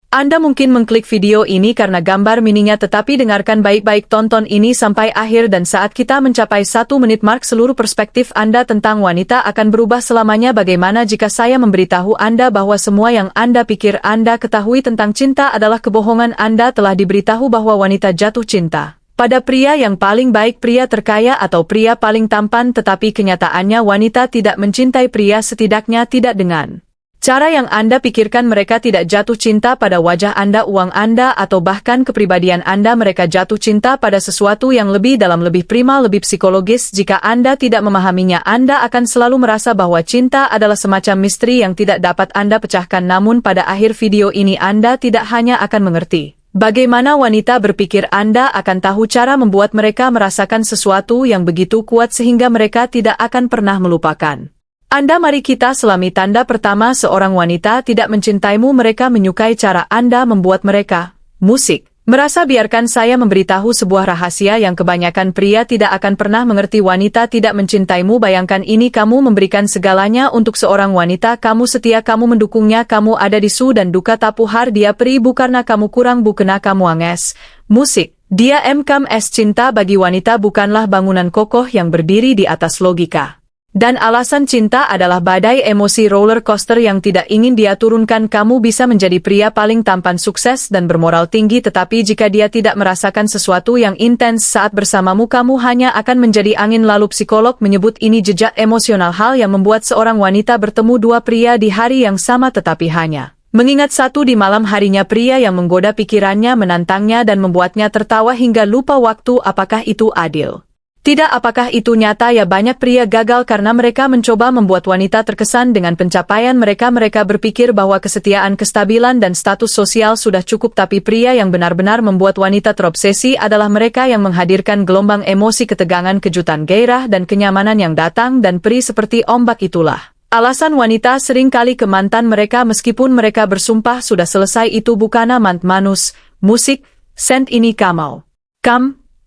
Anda mungkin mengklik video ini karena gambar mininya, tetapi dengarkan baik-baik, tonton ini sampai akhir dan saat kita mencapai 1 menit mark seluruh perspektif Anda tentang wanita akan berubah selamanya. Bagaimana jika saya memberitahu Anda bahwa semua yang Anda pikir Anda ketahui tentang cinta adalah kebohongan? Anda telah diberitahu bahwa wanita jatuh cinta pada pria yang paling baik, pria terkaya atau pria paling tampan, tetapi kenyataannya wanita tidak mencintai pria, setidaknya tidak dengan cara yang Anda pikirkan. Mereka tidak jatuh cinta pada wajah Anda, uang Anda, atau bahkan kepribadian Anda. Mereka jatuh cinta pada sesuatu yang lebih dalam, lebih prima, lebih psikologis. Jika Anda tidak memahaminya, Anda akan selalu merasa bahwa cinta adalah semacam misteri yang tidak dapat Anda pecahkan. Namun pada akhir video ini Anda tidak hanya akan mengerti bagaimana wanita berpikir, Anda akan tahu cara membuat mereka merasakan sesuatu yang begitu kuat sehingga mereka tidak akan pernah melupakan Anda. Mari kita selami. Tanda pertama seorang wanita tidak mencintaimu. Mereka menyukai cara Anda membuat mereka musik merasa. Biarkan saya memberitahu sebuah rahasia yang kebanyakan pria tidak akan pernah mengerti. Wanita tidak mencintaimu. Bayangkan ini, kamu memberikan segalanya untuk seorang wanita, kamu setia, kamu mendukungnya, kamu ada di su dan duka, tapuhar dia peri, bukarna kamu kurang, bukena kamu anges. Musik dia mkms. Cinta bagi wanita bukanlah bangunan kokoh yang berdiri di atas logika. Dan alasan cinta adalah badai emosi roller coaster yang tidak ingin dia turunkan. Kamu bisa menjadi pria paling tampan, sukses, dan bermoral tinggi, tetapi jika dia tidak merasakan sesuatu yang intens saat bersamamu, kamu hanya akan menjadi angin lalu. Psikolog menyebut ini jejak emosional, hal yang membuat seorang wanita bertemu dua pria di hari yang sama tetapi hanya mengingat satu di malam harinya. Pria yang menggoda pikirannya, menantangnya, dan membuatnya tertawa hingga lupa waktu. Apakah itu adil? Tidak. Apakah itu nyata? Ya, banyak pria gagal karena mereka mencoba membuat wanita terkesan dengan pencapaian mereka. Mereka berpikir bahwa kesetiaan, kestabilan, dan status sosial sudah cukup, tapi pria yang benar-benar membuat wanita terobsesi adalah mereka yang menghadirkan gelombang emosi, ketegangan, kejutan, gairah, dan kenyamanan yang datang dan pergi seperti ombak. Itulah alasan wanita sering kali ke mantan mereka meskipun mereka bersumpah sudah selesai. Itu bukanlah manus. Musik, send ini kamau.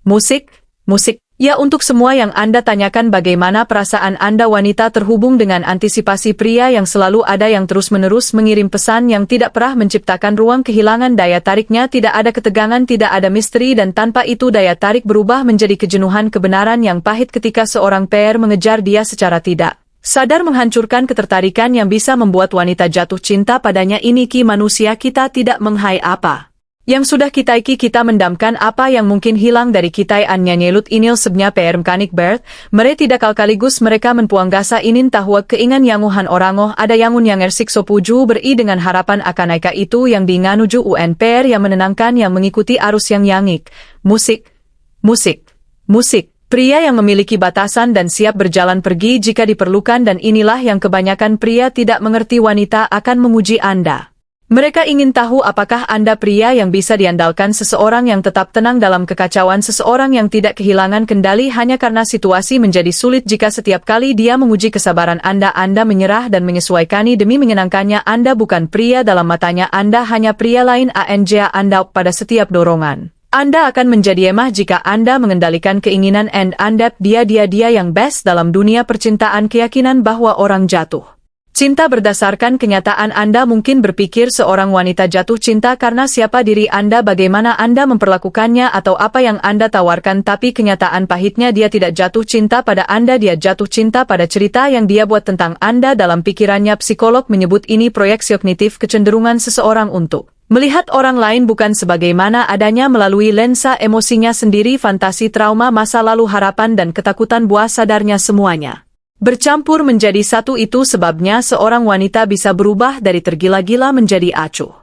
Musik. Ya, untuk semua yang Anda tanyakan bagaimana perasaan Anda, wanita terhubung dengan antisipasi pria yang selalu ada, yang terus-menerus mengirim pesan, yang tidak pernah menciptakan ruang kehilangan daya tariknya. Tidak ada ketegangan, tidak ada misteri, dan tanpa itu daya tarik berubah menjadi kejenuhan, kebenaran yang pahit ketika seorang PR mengejar dia secara tidak sadar, menghancurkan ketertarikan yang bisa membuat wanita jatuh cinta padanya. Ini ki manusia, kita tidak menghai apa yang sudah kita iki, kita mendamkan apa yang mungkin hilang dari kita. Anya nyelut inil sebnya PR mekanik Bert. Mere tidak kalkaligus mereka menpuang gasa inin tahua keingan yanguhan orangoh ada yangun yang ersik sopuju beri dengan harapan akan naika itu yang dinganuju UNPR yang menenangkan, yang mengikuti arus yang yangik. Musik. Pria yang memiliki batasan dan siap berjalan pergi jika diperlukan, dan inilah yang kebanyakan pria tidak mengerti. Wanita akan menguji Anda. Mereka ingin tahu apakah Anda pria yang bisa diandalkan, seseorang yang tetap tenang dalam kekacauan, seseorang yang tidak kehilangan kendali hanya karena situasi menjadi sulit. Jika setiap kali dia menguji kesabaran Anda, Anda menyerah dan menyesuaikannya demi menyenangkannya, Anda bukan pria dalam matanya, Anda hanya pria lain. Anda pada setiap dorongan Anda akan menjadi emah jika Anda mengendalikan keinginan Anda. Dia yang best dalam dunia percintaan. Keyakinan bahwa orang jatuh cinta berdasarkan kenyataan. Anda mungkin berpikir seorang wanita jatuh cinta karena siapa diri Anda, bagaimana Anda memperlakukannya, atau apa yang Anda tawarkan, tapi kenyataan pahitnya dia tidak jatuh cinta pada Anda, dia jatuh cinta pada cerita yang dia buat tentang Anda dalam pikirannya. Psikolog menyebut ini proyeksi kognitif, kecenderungan seseorang untuk melihat orang lain bukan sebagaimana adanya melalui lensa emosinya sendiri, fantasi, trauma masa lalu, harapan, dan ketakutan buah sadarnya semuanya bercampur menjadi satu. Itu sebabnya seorang wanita bisa berubah dari tergila-gila menjadi acuh.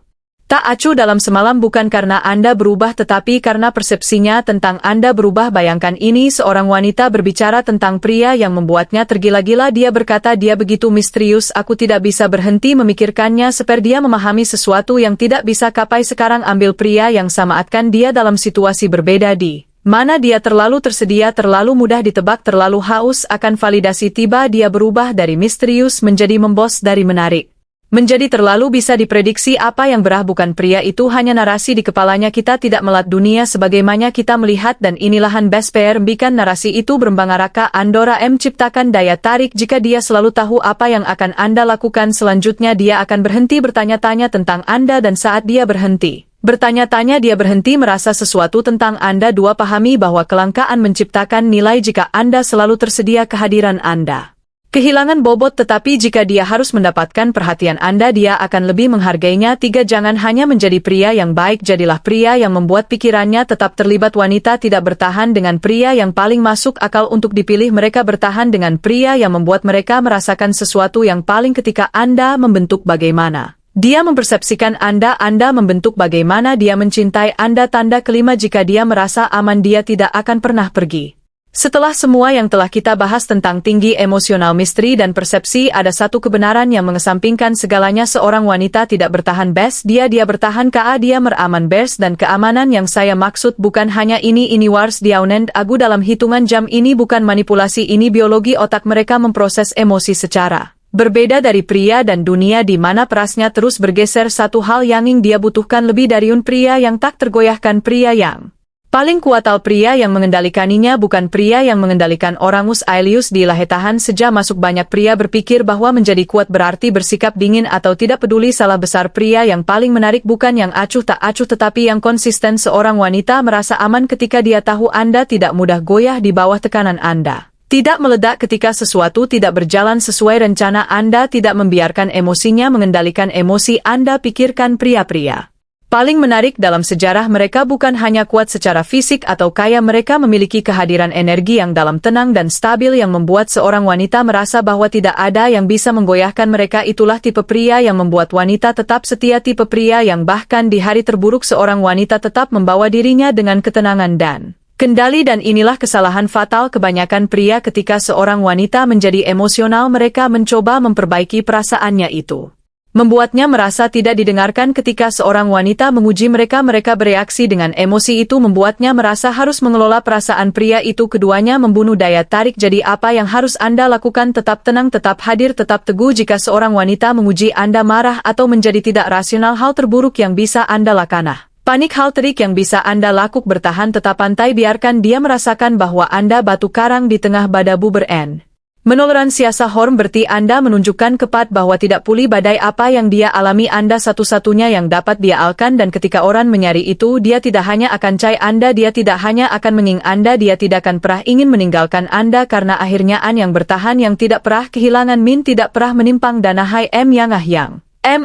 Tak acuh dalam semalam, bukan karena Anda berubah tetapi karena persepsinya tentang Anda berubah. Bayangkan ini, seorang wanita berbicara tentang pria yang membuatnya tergila-gila. Dia berkata dia begitu misterius, aku tidak bisa berhenti memikirkannya. Seperti dia memahami sesuatu yang tidak bisa kapai. Sekarang ambil pria yang samaatkan dia dalam situasi berbeda di mana dia terlalu tersedia, terlalu mudah ditebak, terlalu haus akan validasi. Tiba dia berubah dari misterius menjadi membos, dari menarik Menjadi terlalu bisa diprediksi apa yang berah bukan pria itu hanya narasi di kepalanya kita tidak melat dunia sebagaimana kita melihat dan inilahan best pair bikan narasi itu berembangaraka Andora ciptakan daya tarik jika dia selalu tahu apa yang akan Anda lakukan selanjutnya dia akan berhenti bertanya-tanya tentang Anda dan saat dia berhenti bertanya-tanya dia berhenti merasa sesuatu tentang Anda dua pahami bahwa kelangkaan menciptakan nilai jika Anda selalu tersedia kehadiran Anda. Kehilangan bobot tetapi jika dia harus mendapatkan perhatian Anda dia akan lebih menghargainya. 3. Jangan hanya menjadi pria yang baik jadilah pria yang membuat pikirannya tetap terlibat wanita tidak bertahan dengan pria yang paling masuk akal untuk dipilih mereka bertahan dengan pria yang membuat mereka merasakan sesuatu yang paling ketika Anda membentuk bagaimana dia mempersepsikan Anda membentuk bagaimana dia mencintai Anda. Tanda kelima jika dia merasa aman dia tidak akan pernah pergi. Setelah semua yang telah kita bahas tentang tinggi emosional misteri dan persepsi ada satu kebenaran yang mengesampingkan segalanya seorang wanita tidak bertahan best dia bertahan dia meraman best dan keamanan yang saya maksud bukan hanya ini wars diaunend agu dalam hitungan jam ini bukan manipulasi ini biologi otak mereka memproses emosi secara berbeda dari pria dan dunia di mana perasnya terus bergeser satu hal yang ingin dia butuhkan lebih dari pria yang tak tergoyahkan pria yang paling kuatal pria yang mengendalikannya bukan pria yang mengendalikan Orangus Aelius di lahetahan sejak masuk banyak pria berpikir bahwa menjadi kuat berarti bersikap dingin atau tidak peduli salah besar pria yang paling menarik bukan yang acuh tak acuh tetapi yang konsisten seorang wanita merasa aman ketika dia tahu Anda tidak mudah goyah di bawah tekanan Anda. Tidak meledak ketika sesuatu tidak berjalan sesuai rencana Anda tidak membiarkan emosinya mengendalikan emosi Anda pikirkan pria-pria paling menarik dalam sejarah mereka bukan hanya kuat secara fisik atau kaya mereka memiliki kehadiran energi yang dalam tenang dan stabil yang membuat seorang wanita merasa bahwa tidak ada yang bisa menggoyahkan mereka itulah tipe pria yang membuat wanita tetap setia tipe pria yang bahkan di hari terburuk seorang wanita tetap membawa dirinya dengan ketenangan dan kendali dan inilah kesalahan fatal kebanyakan pria ketika seorang wanita menjadi emosional mereka mencoba memperbaiki perasaannya itu. Membuatnya merasa tidak didengarkan ketika seorang wanita menguji mereka bereaksi dengan emosi itu membuatnya merasa harus mengelola perasaan pria itu keduanya membunuh daya tarik jadi apa yang harus Anda lakukan tetap tenang tetap hadir tetap teguh jika seorang wanita menguji Anda marah atau menjadi tidak rasional hal terburuk yang bisa Anda lakukan panik hal terik yang bisa Anda lakukan bertahan tetap pantai biarkan dia merasakan bahwa Anda batu karang di tengah badabu beren. Menoleransiasa horm berarti Anda menunjukkan kepada bahwa tidak pulih badai apa yang dia alami Anda satu-satunya yang dapat dia alkan dan ketika orang menyari itu dia tidak hanya akan cai Anda dia tidak hanya akan menging Anda dia tidak akan pernah ingin meninggalkan Anda karena akhirnya yang bertahan yang tidak pernah kehilangan tidak pernah menimpang dana hai yang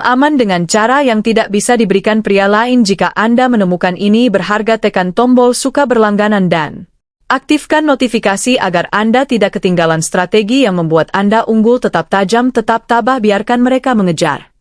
aman dengan cara yang tidak bisa diberikan pria lain jika Anda menemukan ini berharga tekan tombol suka berlangganan dan aktifkan notifikasi agar Anda tidak ketinggalan strategi yang membuat Anda unggul tetap tajam tetap tabah biarkan mereka mengejar.